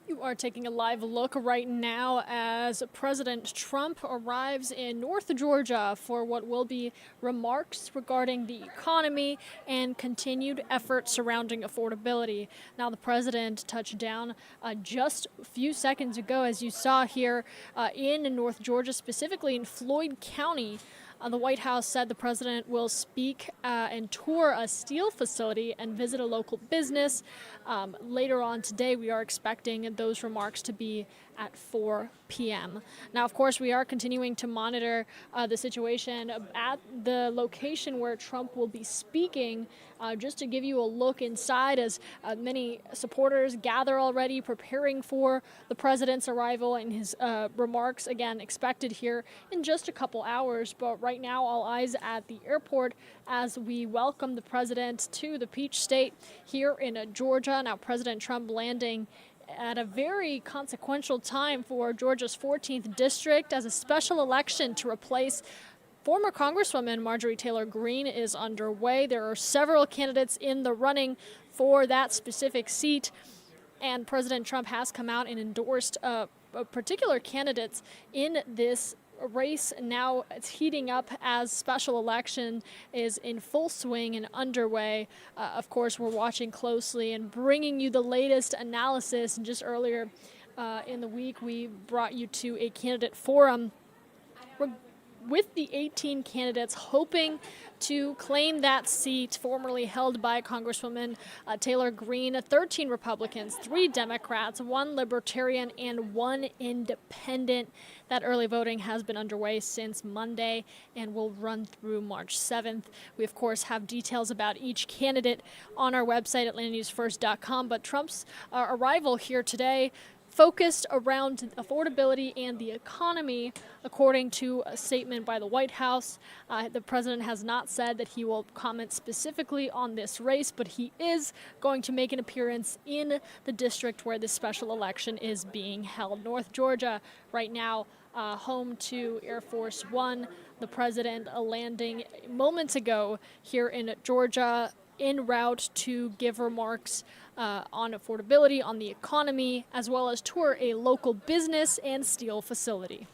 You are taking a live look right now as President Trump arrives in North Georgia for what will be remarks regarding the economy and continued efforts surrounding affordability. Now, the president touched down just a few seconds ago, as you saw here in North Georgia, specifically in Floyd County. The White House said the president will speak and tour a steel facility and visit a local business. Later on today, we are expecting those remarks to be at 4 p.m. Now, of course, we are continuing to monitor the situation at the location where Trump will be speaking, just to give you a look inside as many supporters gather already, preparing for the president's arrival and his remarks, again, expected here in just a couple hours. But right now, all eyes at the airport as we welcome the president to the Peach State here in Georgia. Now, President Trump landing at a very consequential time for Georgia's 14th district, as a special election to replace former Congresswoman Marjorie Taylor Greene is underway. There are several candidates in the running for that specific seat, and President Trump has come out and endorsed particular candidates in this race. Now it's heating up as special election is in full swing and underway. Of course, we're watching closely and bringing you the latest analysis. And just earlier in the week, we brought you to a candidate forum with the 18 candidates hoping to claim that seat formerly held by Congresswoman Taylor Greene. 13 Republicans, 3 Democrats, 1 Libertarian, and 1 Independent. That early voting has been underway since Monday and will run through March 7th. We, of course, have details about each candidate on our website at landnewsfirst.com. But Trump's arrival here today focused around affordability and the economy, according to a statement by the White House. The president has not said that he will comment specifically on this race, but he is going to make an appearance in the district where this special election is being held. North Georgia right now, home to Air Force One. The president landing moments ago here in Georgia, en route to give remarks on affordability, on the economy, as well as tour a local business and steel facility.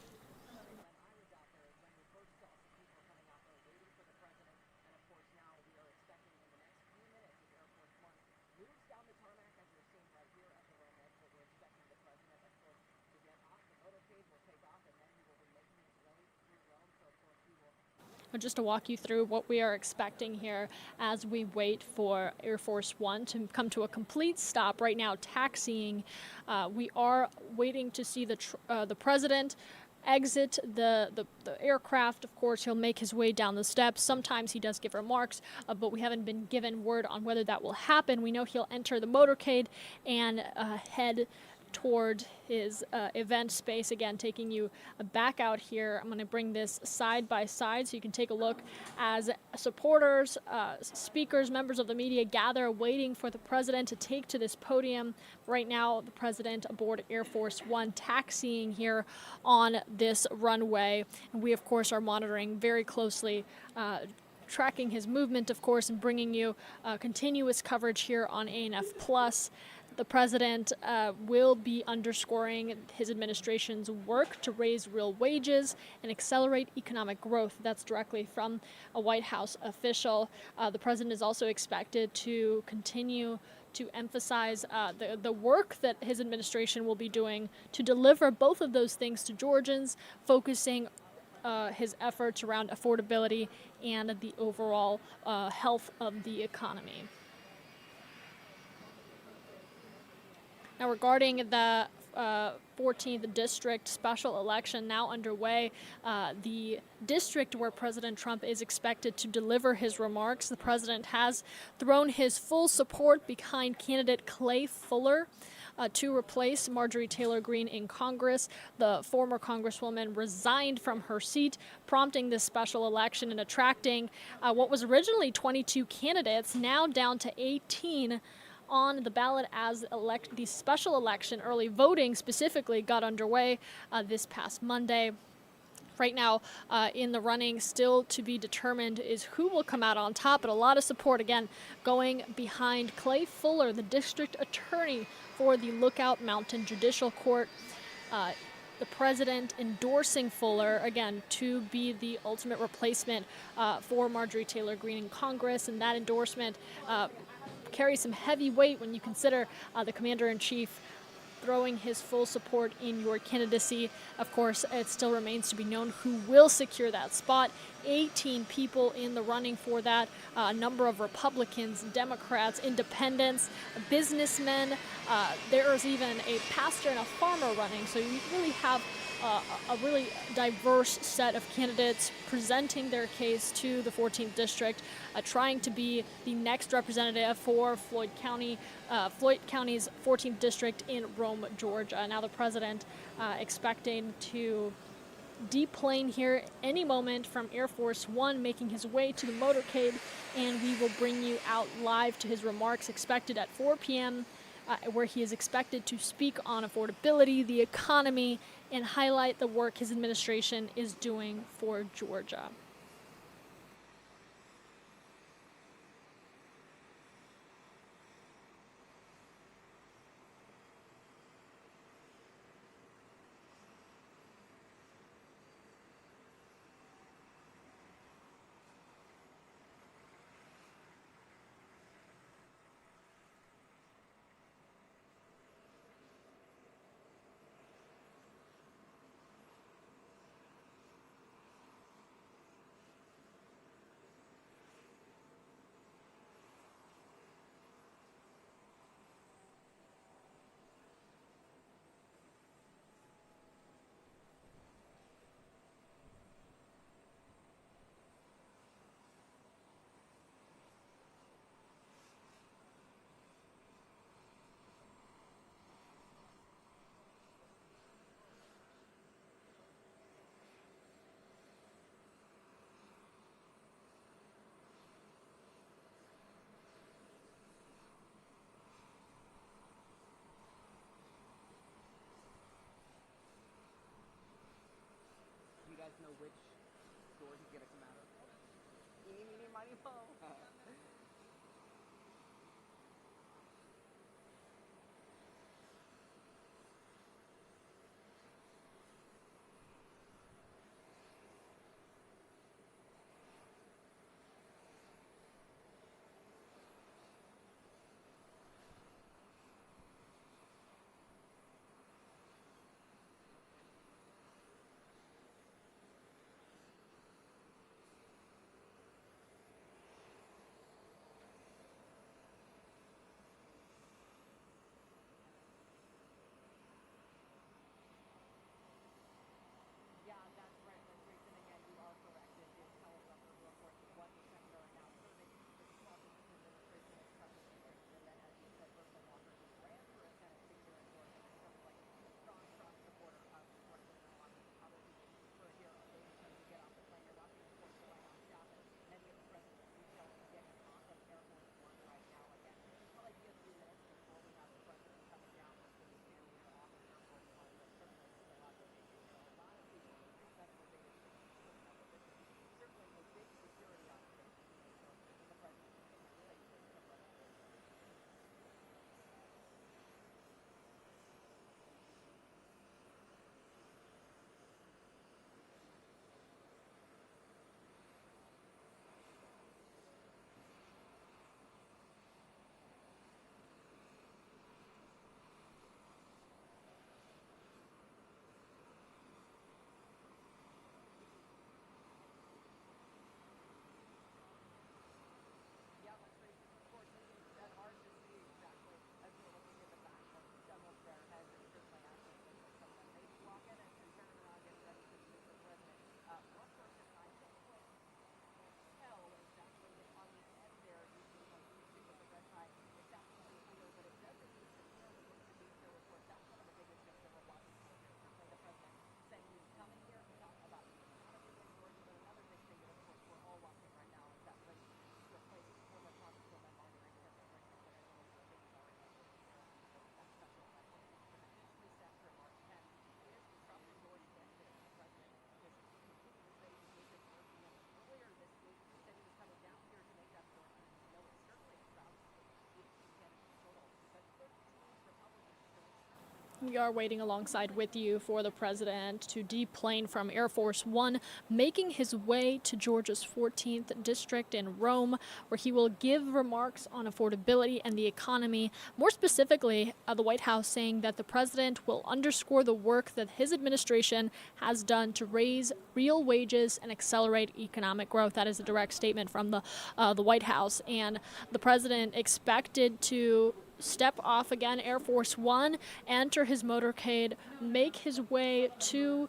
Just to walk you through what we are expecting here as we wait for Air Force One to come to a complete stop right now, taxiing. We are waiting to see the president exit the aircraft. Of course, he'll make his way down the steps. Sometimes he does give remarks, but we haven't been given word on whether that will happen. We know he'll enter the motorcade and head toward his event space. Again, taking you back out here. I'm going to bring this side by side so you can take a look as supporters, speakers, members of the media gather waiting for the president to take to this podium. Right now, the president aboard Air Force One taxiing here on this runway. And we, of course, are monitoring very closely, tracking his movement, of course, and bringing you continuous coverage here on ANF Plus. The president will be underscoring his administration's work to raise real wages and accelerate economic growth. That's directly from a White House official. The president is also expected to continue to emphasize the work that his administration will be doing to deliver both of those things to Georgians, focusing his efforts around affordability and the overall health of the economy. Now, regarding the 14th district special election now underway, the district where President Trump is expected to deliver his remarks, the president has thrown his full support behind candidate Clay Fuller to replace Marjorie Taylor Greene in Congress. The former Congresswoman resigned from her seat, prompting this special election and attracting what was originally 22 candidates, now down to 18 on the ballot as the special election. Early voting specifically got underway this past Monday. Right now, in the running, still to be determined is who will come out on top, but a lot of support, again, going behind Clay Fuller, the district attorney for the Lookout Mountain Judicial Court. The president endorsing Fuller, again, to be the ultimate replacement for Marjorie Taylor Greene in Congress, and that endorsement carries some heavy weight when you consider the commander-in-chief throwing his full support in your candidacy. Of course, it still remains to be known who will secure that spot. 18 people in the running for that, a number of Republicans, Democrats, independents, businessmen. There's even a pastor and a farmer running, so you really have a really diverse set of candidates presenting their case to the 14th District, trying to be the next representative for Floyd County's 14th District in Rome, Georgia. Now the president expecting to deplane here any moment from Air Force One, making his way to the motorcade, and we will bring you out live to his remarks expected at 4 p.m., where he is expected to speak on affordability, the economy, and highlight the work his administration is doing for Georgia. Know which door he's gonna come out of. Eeny, meeny, miny, moe. We are waiting alongside with you for the president to deplane from Air Force One, making his way to Georgia's 14th district in Rome, where he will give remarks on affordability and the economy. More specifically, the White House saying that the president will underscore the work that his administration has done to raise real wages and accelerate economic growth. That is a direct statement from the White House. And the president expected to step off again Air Force One, enter his motorcade, make his way to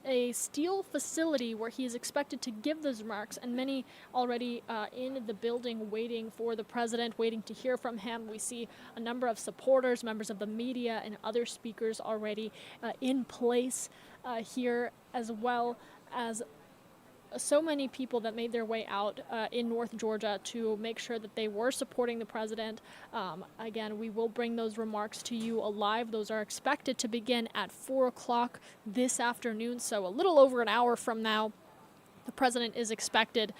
a steel facility where he is expected to give those remarks, and many already in the building waiting for the president, waiting to hear from him. We see a number of supporters, members of the media, and other speakers already in place here, as well as so many people that made their way out in North Georgia to make sure that they were supporting the president. Again, we will bring those remarks to you alive. Those are expected to begin at 4 o'clock this afternoon, so a little over an hour from now. The president is expected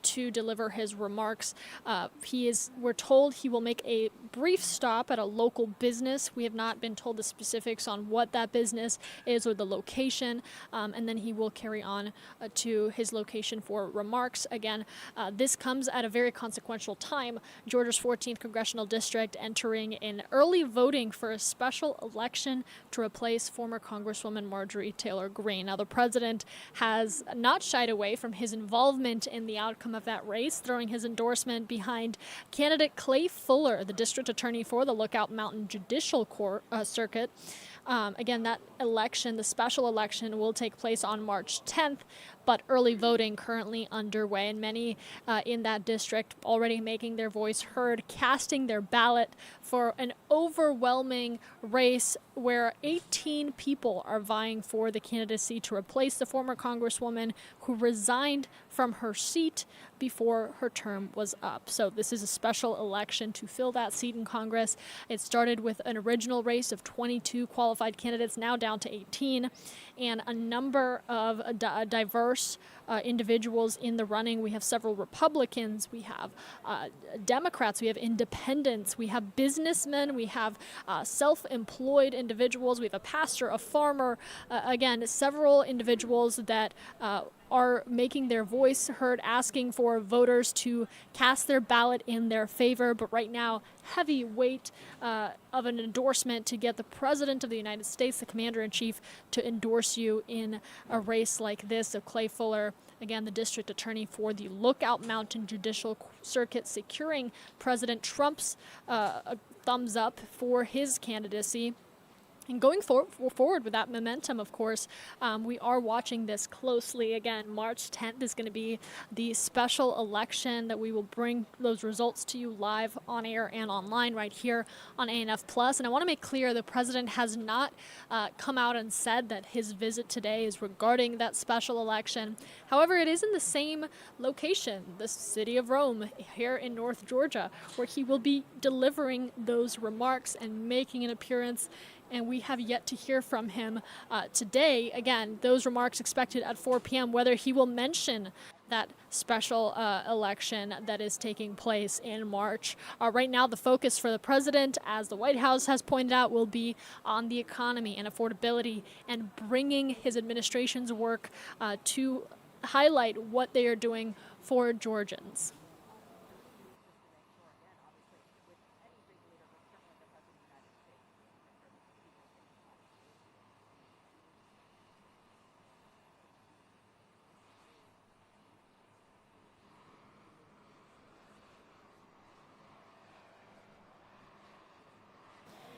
to deliver his remarks. We're told he will make a brief stop at a local business. We have not been told the specifics on what that business is or the location, and then he will carry on to his location for remarks. Again, this comes at a very consequential time. Georgia's 14th Congressional District entering in early voting for a special election to replace former Congresswoman Marjorie Taylor Greene. Now, the president has not shied away from his involvement in the outcome of that race, throwing his endorsement behind candidate Clay Fuller, the district attorney for the Lookout Mountain Judicial Circuit. Again, that election, the special election, will take place on March 10th, but early voting currently underway, and many in that district already making their voice heard, casting their ballot for an overwhelming race where 18 people are vying for the candidacy to replace the former Congresswoman who resigned from her seat before her term was up. So this is a special election to fill that seat in Congress. It started with an original race of 22 qualified candidates, now down to 18, and a number of diverse individuals in the running. We have several Republicans, we have Democrats, we have independents, we have businessmen, we have self-employed individuals, we have a pastor, a farmer, again, several individuals that are making their voice heard, asking for voters to cast their ballot in their favor. But right now, heavy weight of an endorsement to get the President of the United States, the Commander-in-Chief, to endorse you in a race like this. So Clay Fuller, again, the district attorney for the Lookout Mountain Judicial Circuit, securing President Trump's thumbs up for his candidacy. And going forward with that momentum, of course, we are watching this closely. Again, March 10th is going to be the special election that we will bring those results to you live on air and online right here on ANF Plus. And I want to make clear the president has not come out and said that his visit today is regarding that special election. However, it is in the same location, the city of Rome, here in North Georgia, where he will be delivering those remarks and making an appearance. And we have yet to hear from him today. Again, those remarks expected at 4 p.m., whether he will mention that special election that is taking place in March. Right now, the focus for the president, as the White House has pointed out, will be on the economy and affordability and bringing his administration's work to highlight what they are doing for Georgians.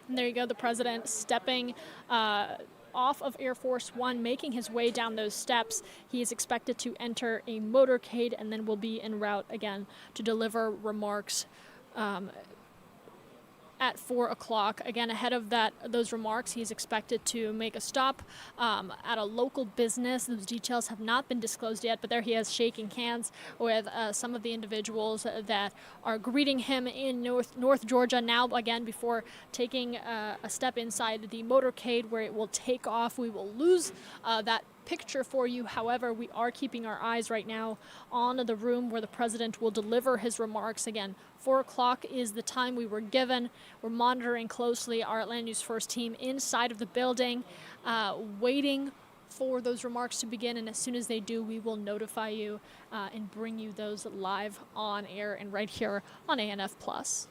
And there you go, the president stepping off of Air Force One, making his way down those steps. He is expected to enter a motorcade and then will be en route again to deliver remarks at 4 o'clock. Again, ahead of those remarks, he's expected to make a stop at a local business. Those details have not been disclosed yet, but there he is shaking hands with some of the individuals that are greeting him in North Georgia. Now, again, before taking a step inside the motorcade where it will take off, we will lose that picture for you. However, we are keeping our eyes right now on the room where the president will deliver his remarks. Again, 4 o'clock is the time we were given. We're monitoring closely. Our Atlanta News First team inside of the building, waiting for those remarks to begin, and as soon as they do, we will notify you and bring you those live on air and right here on ANF Plus.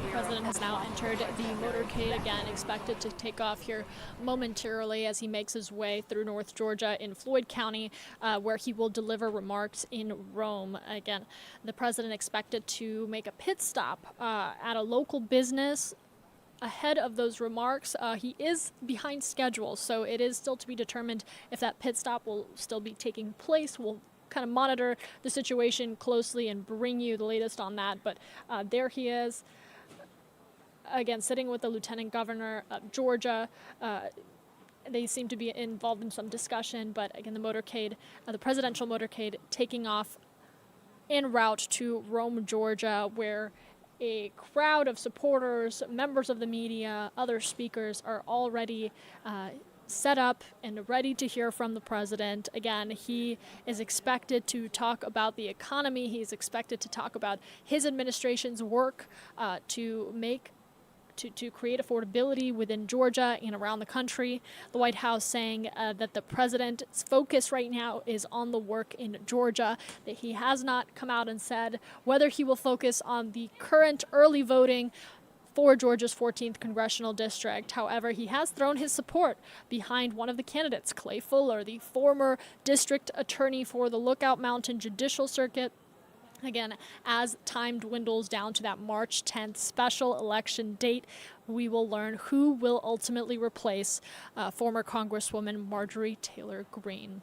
The president has now entered the motorcade, again expected to take off here momentarily as he makes his way through North Georgia in Floyd County, where he will deliver remarks in Rome. Again, the president expected to make a pit stop at a local business ahead of those remarks. He is behind schedule, so it is still to be determined if that pit stop will still be taking place. We'll kind of monitor the situation closely and bring you the latest on that. But there he is, again, sitting with the lieutenant governor of Georgia. They seem to be involved in some discussion, but again, the motorcade, the presidential motorcade, taking off en route to Rome, Georgia, where a crowd of supporters, members of the media, other speakers are already set up and ready to hear from the president. Again, he is expected to talk about the economy. He's expected to talk about his administration's work to create affordability within Georgia and around the country. The White House saying that the president's focus right now is on the work in Georgia, that he has not come out and said whether he will focus on the current early voting for Georgia's 14th Congressional District. However, he has thrown his support behind one of the candidates, Clay Fuller, the former district attorney for the Lookout Mountain Judicial Circuit. Again, as time dwindles down to that March 10th special election date, we will learn who will ultimately replace former Congresswoman Marjorie Taylor Greene.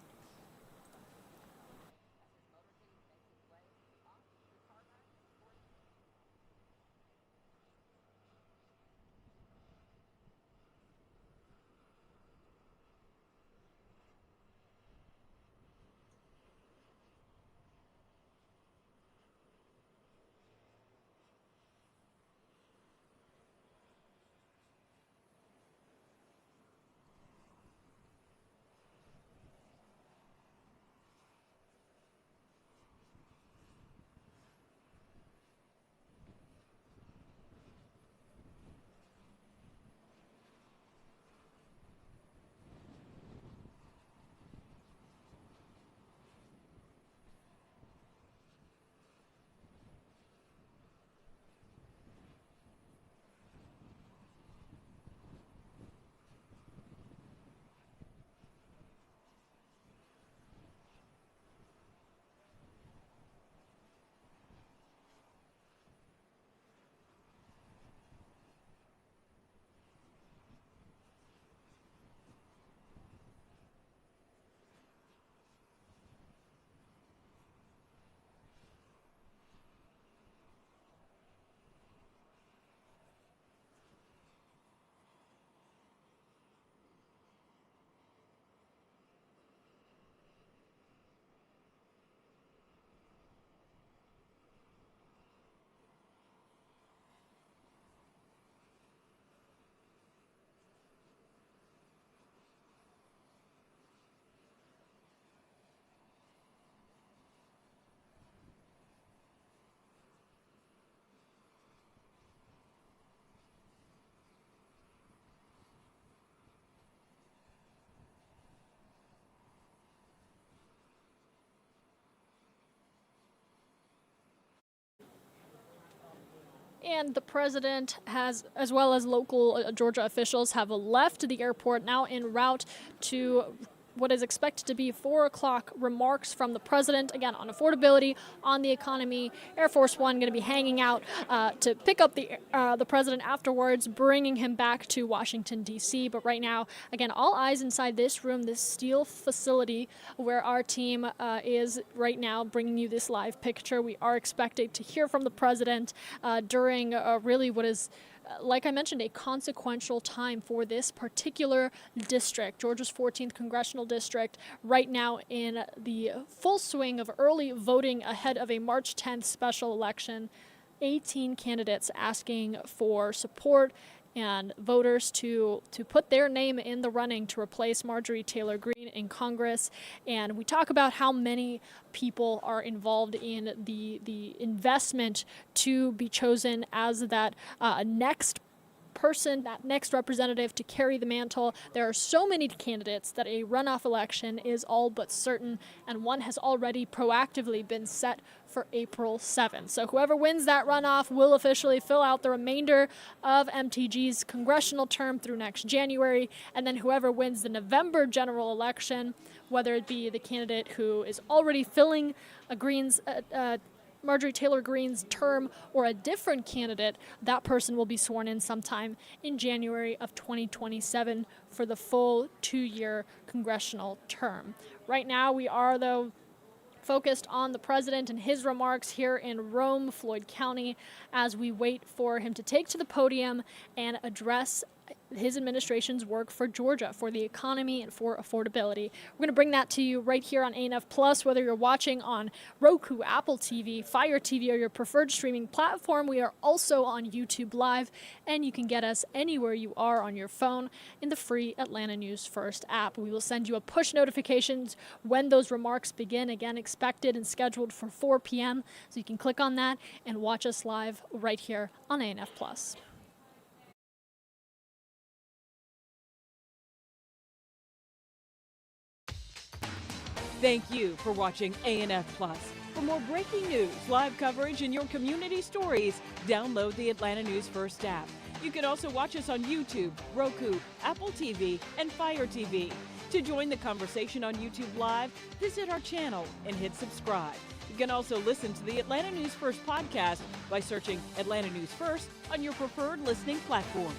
And the president has, as well as local Georgia officials, have left the airport now en route to what is expected to be 4 o'clock remarks from the president, again, on affordability, on the economy. Air Force One going to be hanging out to pick up the president afterwards, bringing him back to Washington, D.C. But right now, again, all eyes inside this room, this steel facility where our team is right now bringing you this live picture. We are expected to hear from the president during really what is, like I mentioned, a consequential time for this particular district, Georgia's 14th Congressional District, right now in the full swing of early voting ahead of a March 10th special election. 18 candidates asking for support and voters to put their name in the running to replace Marjorie Taylor Greene in Congress. And we talk about how many people are involved in the investment to be chosen as that next person, that next representative to carry the mantle. There are so many candidates that a runoff election is all but certain, and one has already proactively been set for April 7th. So whoever wins that runoff will officially fill out the remainder of MTG's congressional term through next January, and then whoever wins the November general election, whether it be the candidate who is already filling Marjorie Taylor Greene's term or a different candidate, that person will be sworn in sometime in January of 2027 for the full 2-year congressional term. Right now, we are, though, focused on the president and his remarks here in Rome, Floyd County, as we wait for him to take to the podium and address his administration's work for Georgia, for the economy, and for affordability. We're going to bring that to you right here on ANF Plus, whether you're watching on Roku, Apple TV, Fire TV, or your preferred streaming platform. We are also on YouTube Live, and you can get us anywhere you are on your phone in the free Atlanta News First app. We will send you a push notifications when those remarks begin, again, expected and scheduled for 4 p.m., so you can click on that and watch us live right here on ANF Plus. Thank you for watching ANF Plus. For more breaking news, live coverage, and your community stories, download the Atlanta News First app. You can also watch us on YouTube, Roku, Apple TV, and Fire TV. To join the conversation on YouTube Live, visit our channel and hit subscribe. You can also listen to the Atlanta News First podcast by searching Atlanta News First on your preferred listening platform.